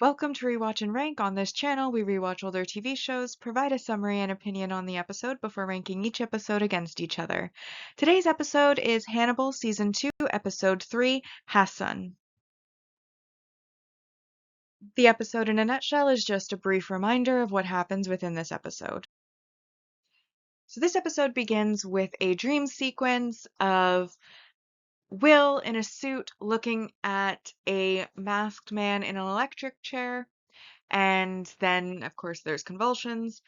Welcome to Rewatch and Rank. On this channel, we rewatch older TV shows, provide a summary and opinion on the episode before ranking each episode against each other. Today's episode is Hannibal Season 2, Episode 3, Hassan. The episode in a nutshell is just a brief reminder of what happens within this episode. So this episode begins with a dream sequence of Will in a suit looking at a masked man in an electric chair, and then, of course, there's convulsions.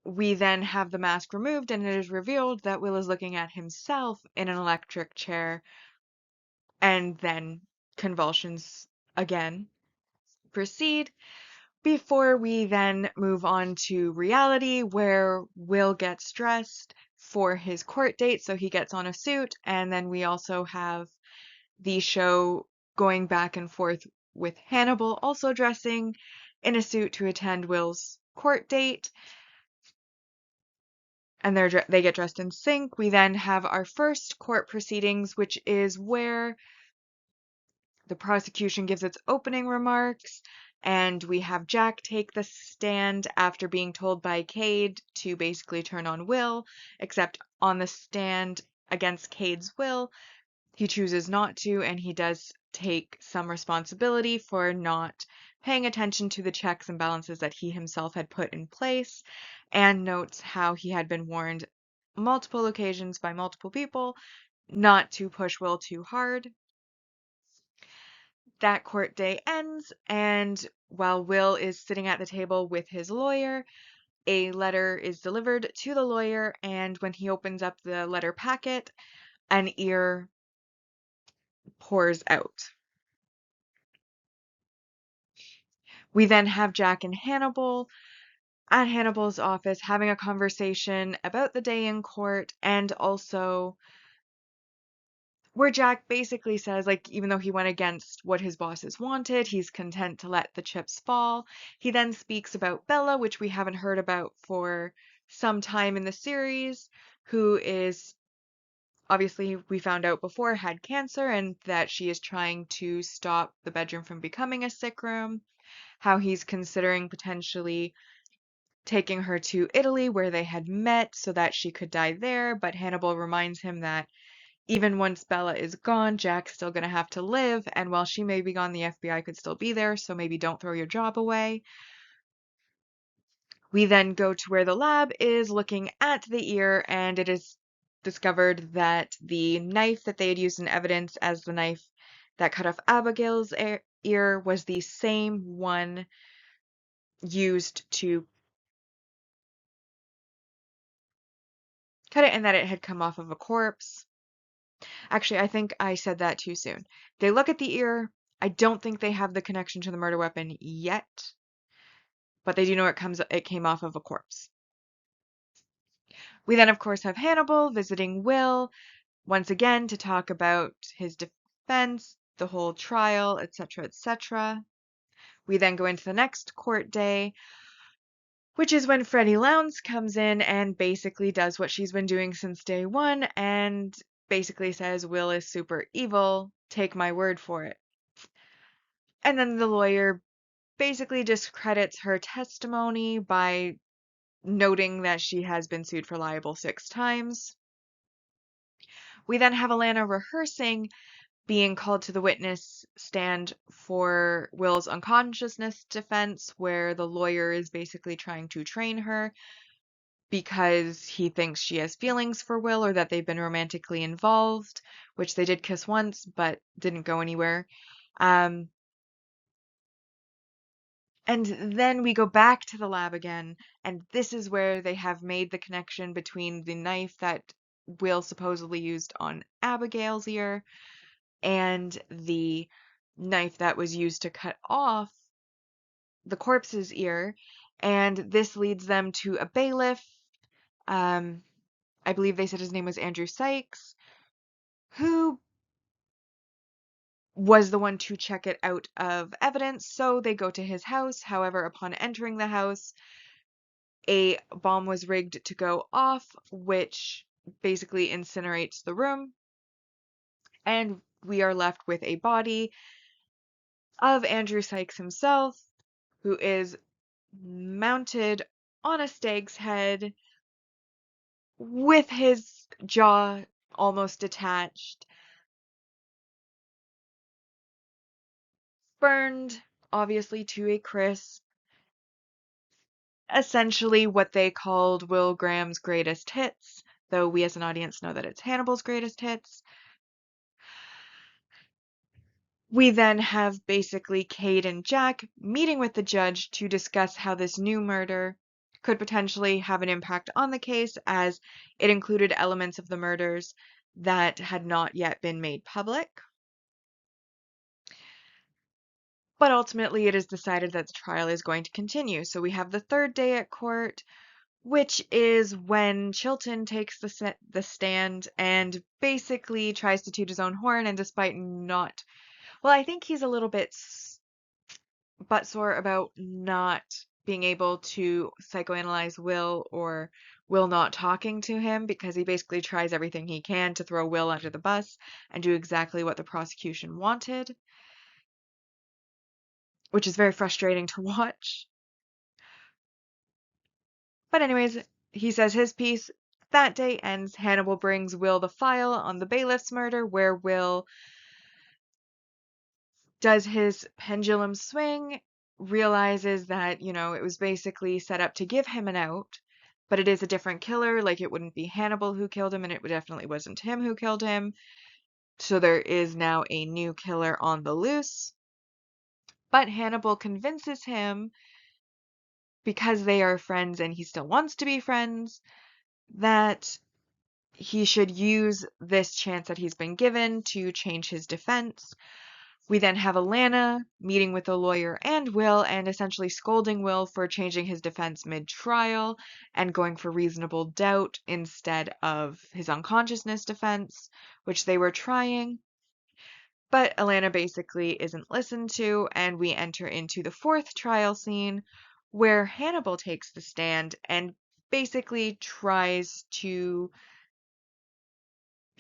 We then have the mask removed, and it is revealed that Will is looking at himself in an electric chair, and then convulsions again proceed before we then move on to reality, where Will gets dressed for his court date, so he gets on a suit, and then we also have the show going back and forth with Hannibal also dressing in a suit to attend Will's court date, and they get dressed in sync. We then have our first court proceedings, which is where the prosecution gives its opening remarks, and we have Jack take the stand after being told by Cade to basically turn on Will, except on the stand against Cade's will, he chooses not to, and he does take some responsibility for not paying attention to the checks and balances that he himself had put in place, and notes how he had been warned multiple occasions by multiple people not to push Will too hard. That court day ends, and while Will is sitting at the table with his lawyer, a letter is delivered to the lawyer, and when he opens up the letter packet, an ear pours out. We then have Jack and Hannibal at Hannibal's office having a conversation about the day in court, and also where Jack basically says, like, even though he went against what his bosses wanted, he's content to let the chips fall. He then speaks about Bella, which we haven't heard about for some time in the series, who is obviously, we found out before, had cancer, and that she is trying to stop the bedroom from becoming a sick room. How he's considering potentially taking her to Italy where they had met so that she could die there, but Hannibal reminds him that even once Bella is gone, Jack's still going to have to live, and while she may be gone, the FBI could still be there, so maybe don't throw your job away. We then go to where the lab is looking at the ear, and it is discovered that the knife that they had used in evidence as the knife that cut off Abigail's ear was the same one used to cut it, and that it had come off of a corpse. Actually, I think I said that too soon. They look at the ear. I don't think they have the connection to the murder weapon yet, but they do know it came off of a corpse. We then, of course, have Hannibal visiting Will once again to talk about his defense, the whole trial, etc., etc. We then go into the next court day, which is when Freddie Lounds comes in and basically does what she's been doing since day one and basically says Will is super evil, take my word for it. And then the lawyer basically discredits her testimony by noting that she has been sued for libel 6 times. We then have Alana rehearsing being called to the witness stand for Will's unconsciousness defense, where the lawyer is basically trying to train her because he thinks she has feelings for Will or that they've been romantically involved, which they did kiss once but didn't go anywhere. And then we go back to the lab again, and this is where they have made the connection between the knife that Will supposedly used on Abigail's ear and the knife that was used to cut off the corpse's ear. And this leads them to a bailiff. I believe they said his name was Andrew Sykes, who was the one to check it out of evidence. So they go to his house. However, upon entering the house, a bomb was rigged to go off, which basically incinerates the room. And we are left with a body of Andrew Sykes himself, who is mounted on a stag's head with his jaw almost detached, burned obviously to a crisp, essentially what they called Will Graham's greatest hits, though we as an audience know that it's Hannibal's greatest hits. We then have basically Cade and Jack meeting with the judge to discuss how this new murder could potentially have an impact on the case, as it included elements of the murders that had not yet been made public. But ultimately, it is decided that the trial is going to continue. So we have the third day at court, which is when Chilton takes the stand and basically tries to toot his own horn, and despite not, well, I think he's a little bit buttsore about not being able to psychoanalyze Will, or Will not talking to him, because he basically tries everything he can to throw Will under the bus and do exactly what the prosecution wanted, which is very frustrating to watch. But anyways, he says his piece. That day ends. Hannibal brings Will the file on the bailiff's murder, where Will does his pendulum swing, realizes that, it was basically set up to give him an out, but it is a different killer. Like, it wouldn't be Hannibal who killed him, and it definitely wasn't him who killed him. So there is now a new killer on the loose. But Hannibal convinces him, because they are friends and he still wants to be friends, that he should use this chance that he's been given to change his defense. We then have Alana meeting with the lawyer and Will, and essentially scolding Will for changing his defense mid-trial and going for reasonable doubt instead of his unconsciousness defense, which they were trying. But Alana basically isn't listened to, and we enter into the fourth trial scene, where Hannibal takes the stand and basically tries to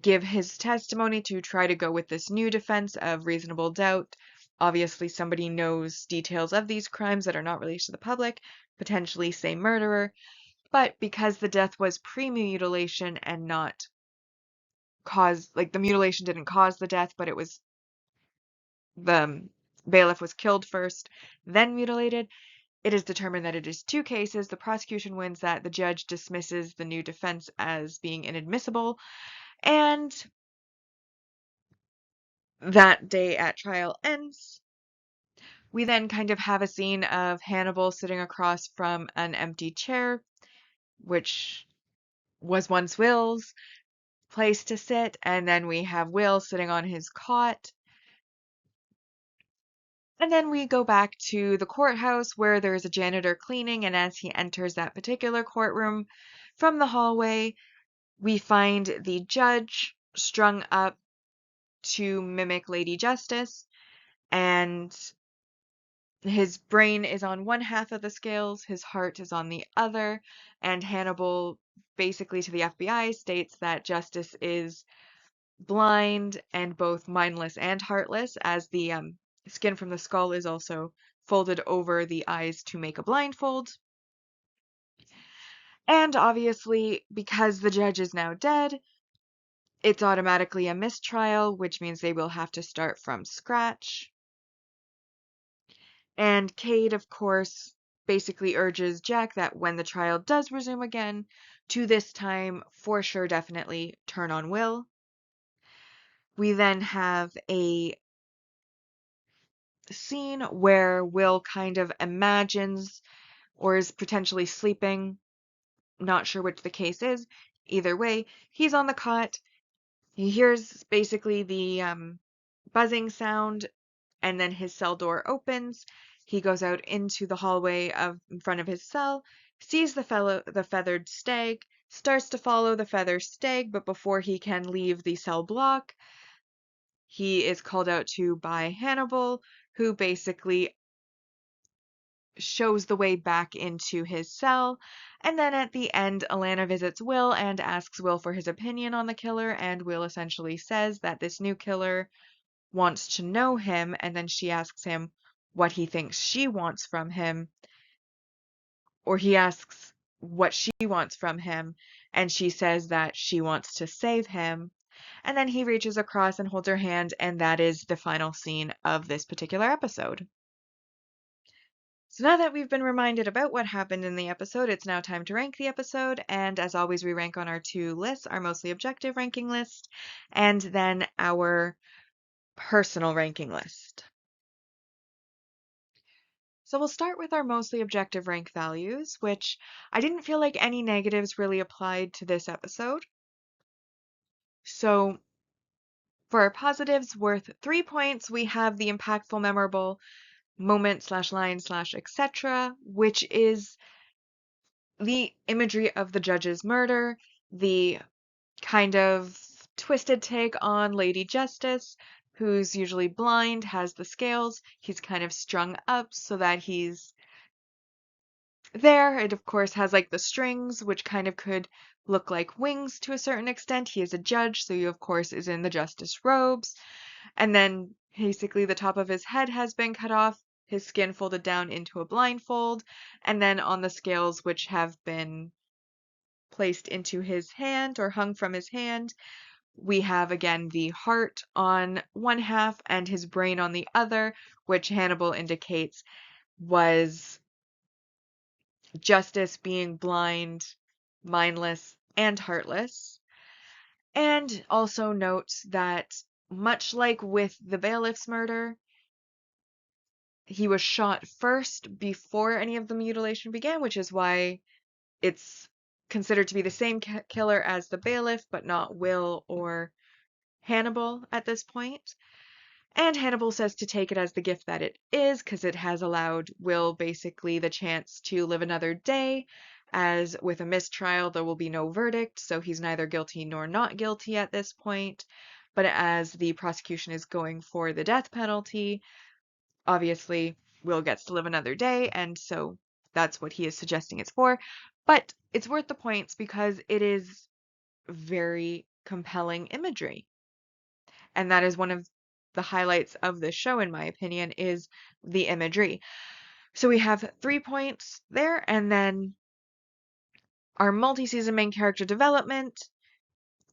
give his testimony to try to go with this new defense of reasonable doubt. Obviously, somebody knows details of these crimes that are not released to the public, potentially say murderer, but because the death was pre-mutilation and not caused, like the mutilation didn't cause the death, but it was the bailiff was killed first, then mutilated, it is determined that it is two cases. The prosecution wins that, the judge dismisses the new defense as being inadmissible, and that day at trial ends. We then kind of have a scene of Hannibal sitting across from an empty chair, which was once Will's place to sit, and then we have Will sitting on his cot. And then we go back to the courthouse, where there's a janitor cleaning, and as he enters that particular courtroom from the hallway, we find the judge strung up to mimic Lady Justice, and his brain is on one half of the scales, his heart is on the other, and Hannibal, basically to the FBI, states that Justice is blind and both mindless and heartless, as the skin from the skull is also folded over the eyes to make a blindfold. And obviously, because the judge is now dead, it's automatically a mistrial, which means they will have to start from scratch. And Cade, of course, basically urges Jack that when the trial does resume again, to this time, for sure, definitely turn on Will. We then have a scene where Will kind of imagines or is potentially sleeping, not sure which the case is. Either way, he's on the cot. He hears basically the buzzing sound, and then his cell door opens. He goes out into the hallway in front of his cell, sees the feathered stag, starts to follow the feathered stag, but before he can leave the cell block, he is called out to by Hannibal, who basically shows the way back into his cell. And then at the end, Alana visits Will and asks Will for his opinion on the killer, and Will essentially says that this new killer wants to know him, and then she asks him what he thinks she wants from him, or he asks what she wants from him, and she says that she wants to save him. And then he reaches across and holds her hand, and that is the final scene of this particular episode. So now that we've been reminded about what happened in the episode, it's now time to rank the episode. And as always, we rank on our two lists, our mostly objective ranking list, and then our personal ranking list. So we'll start with our mostly objective rank values, which I didn't feel like any negatives really applied to this episode. So for our positives worth 3 points, we have the impactful, memorable moment slash line slash etc., which is the imagery of the judge's murder, the kind of twisted take on Lady Justice, who's usually blind, has the scales. He's kind of strung up so that he's there. It, of course, has like the strings, which kind of could look like wings to a certain extent. He is a judge, so he, of course, is in the justice robes. And then basically the top of his head has been cut off, his skin folded down into a blindfold, and then on the scales, which have been placed into his hand or hung from his hand, we have again the heart on one half and his brain on the other, which Hannibal indicates was Justice being blind, mindless, and heartless. And also notes that, much like with the bailiff's murder, he was shot first before any of the mutilation began, which is why it's considered to be the same killer as the bailiff, but not Will or Hannibal at this point. And Hannibal says to take it as the gift that it is, because it has allowed Will basically the chance to live another day, as with a mistrial there will be no verdict, so he's neither guilty nor not guilty at this point. But as the prosecution is going for the death penalty, obviously Will gets to live another day, and so that's what he is suggesting it's for. But it's worth the points because it is very compelling imagery. And that is one of the highlights of this show, in my opinion, is the imagery. So we have 3 points there, and then our multi-season main character development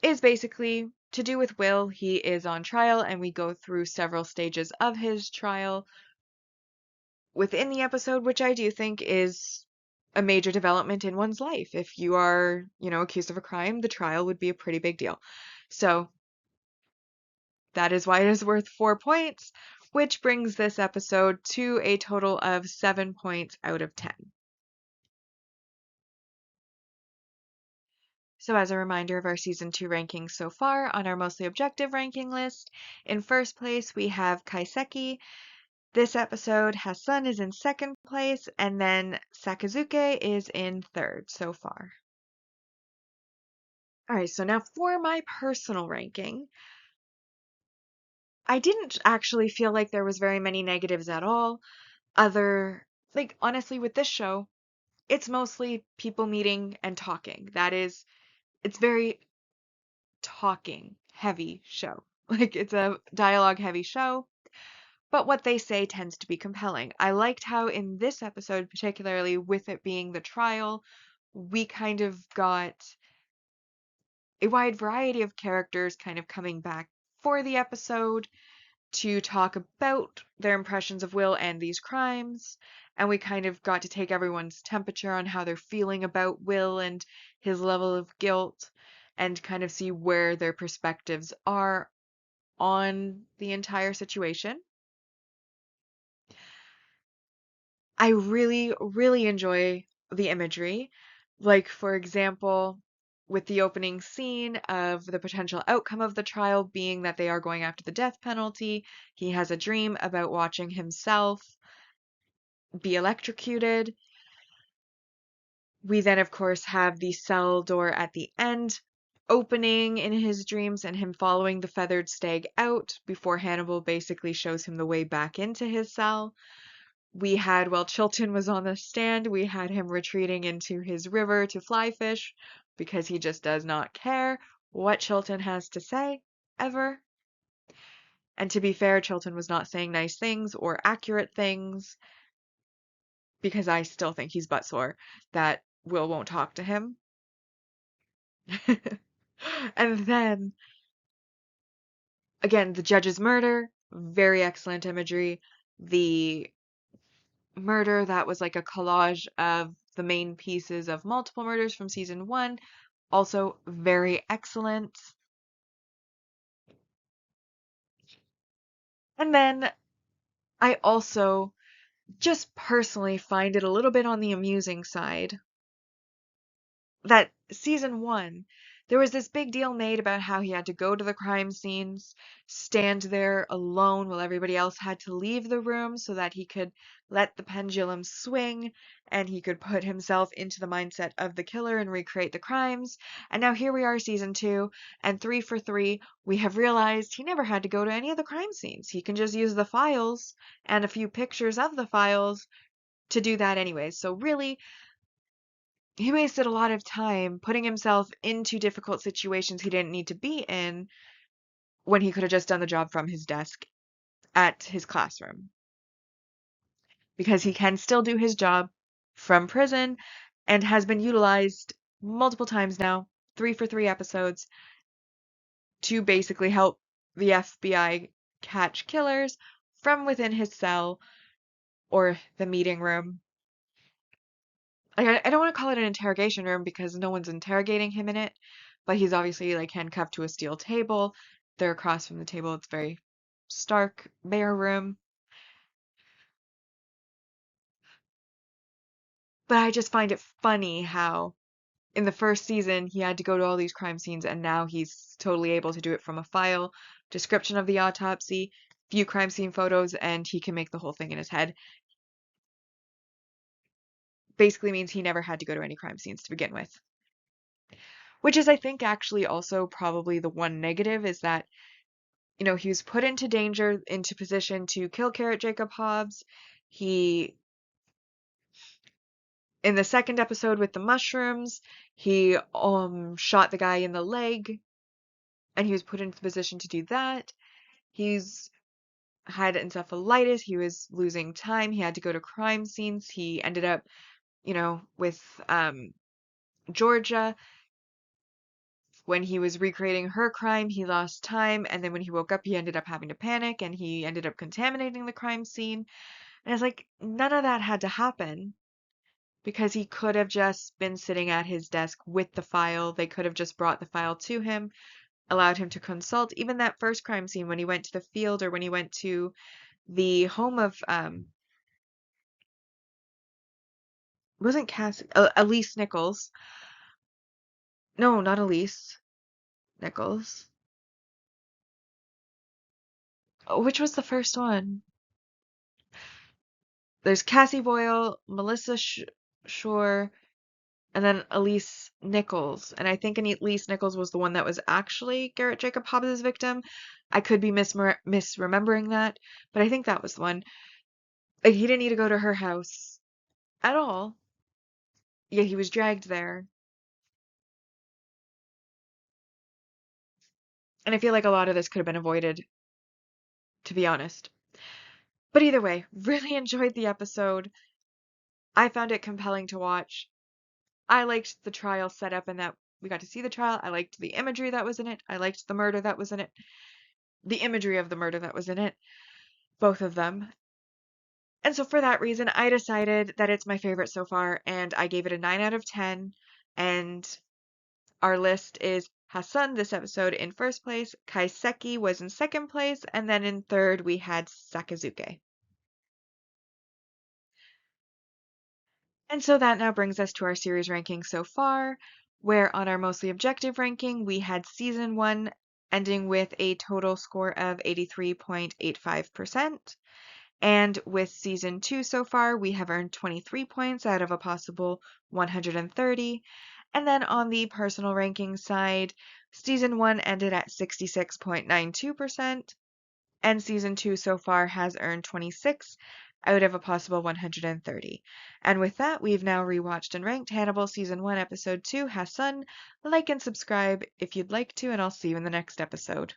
is basically to do with Will. He is on trial, and we go through several stages of his trial within the episode, which I do think is a major development in one's life. If you are, accused of a crime, the trial would be a pretty big deal. So that is why it is worth 4 points, which brings this episode to a total of 7 points out of 10. So as a reminder of our Season 2 rankings so far, on our mostly objective ranking list, in first place we have Kaiseki. This episode, Hasan is in second place, and then Sakazuke is in third so far. Alright, so now for my personal ranking, I didn't actually feel like there was very many negatives at all. Honestly, with this show, it's mostly people meeting and talking. It's very talking heavy show. It's a dialogue heavy show, but what they say tends to be compelling. I liked how in this episode, particularly with it being the trial, we kind of got a wide variety of characters kind of coming back for the episode to talk about their impressions of Will and these crimes. And we kind of got to take everyone's temperature on how they're feeling about Will and his level of guilt and kind of see where their perspectives are on the entire situation. I really, really enjoy the imagery. Like, for example, with the opening scene of the potential outcome of the trial being that they are going after the death penalty, he has a dream about watching himself be electrocuted. We then, of course, have the cell door at the end opening in his dreams and him following the feathered stag out before Hannibal basically shows him the way back into his cell. While Chilton was on the stand, we had him retreating into his river to fly fish because he just does not care what Chilton has to say, ever. And to be fair, Chilton was not saying nice things or accurate things because I still think he's buttsore that Will won't talk to him. And then, again, the judge's murder, very excellent imagery. The murder that was like a collage of the main pieces of multiple murders from season one, also very excellent. And then I also just personally find it a little bit on the amusing side that season one, there was this big deal made about how he had to go to the crime scenes, stand there alone while everybody else had to leave the room so that he could let the pendulum swing and he could put himself into the mindset of the killer and recreate the crimes. And now here we are, season two, and 3 for 3, we have realized he never had to go to any of the crime scenes. He can just use the files and a few pictures of the files to do that anyways. So really, he wasted a lot of time putting himself into difficult situations he didn't need to be in when he could have just done the job from his desk at his classroom. Because he can still do his job from prison and has been utilized multiple times now, 3 for 3 episodes, to basically help the FBI catch killers from within his cell or the meeting room. Like, I don't want to call it an interrogation room because no one's interrogating him in it, but he's obviously like handcuffed to a steel table. They're across from the table. It's very stark, bare room. But I just find it funny how in the first season he had to go to all these crime scenes and now he's totally able to do it from a file, description of the autopsy, few crime scene photos, and he can make the whole thing in his head. Basically means he never had to go to any crime scenes to begin with. Which is, I think, actually also probably the one negative is that he was put into danger, into position to kill Carrot Jacob Hobbs. He, in the second episode with the mushrooms, he shot the guy in the leg, and he was put into the position to do that. He's had encephalitis. He was losing time. He had to go to crime scenes. He ended up, with Georgia. When he was recreating her crime, he lost time, and then when he woke up, he ended up having to panic, and he ended up contaminating the crime scene. And it's like, none of that had to happen because he could have just been sitting at his desk with the file. They could have just brought the file to him, allowed him to consult. Even that first crime scene when he went to the field or when he went to the home of, wasn't Cassie, Elise Nichols. No, not Elise Nichols. Oh, which was the first one? There's Cassie Boyle, Melissa Shore, and then Elise Nichols. And I think Elise Nichols was the one that was actually Garrett Jacob Hobbs' victim. I could be misremembering that, but I think that was the one. Like, he didn't need to go to her house at all, yet he was dragged there. And I feel like a lot of this could have been avoided, to be honest. But either way, really enjoyed the episode. I found it compelling to watch. I liked the trial setup and that we got to see the trial. I liked the imagery that was in it. I liked the murder that was in it. The imagery of the murder that was in it. Both of them. And so for that reason, I decided that it's my favorite so far, and I gave it a 9 out of 10. And our list is Hassan this episode in first place, Kaiseki was in second place, and then in third we had Sakazuke. And so that now brings us to our series ranking so far, where on our mostly objective ranking, we had season 1 ending with a total score of 83.85%. And with season 2 so far, we have earned 23 points out of a possible 130. And then on the personal ranking side, season 1 ended at 66.92%, and season 2 so far has earned 26 out of a possible 130. And with that, we've now rewatched and ranked Hannibal season 1 episode 2 Hassan. Like and subscribe if you'd like to, and I'll see you in the next episode.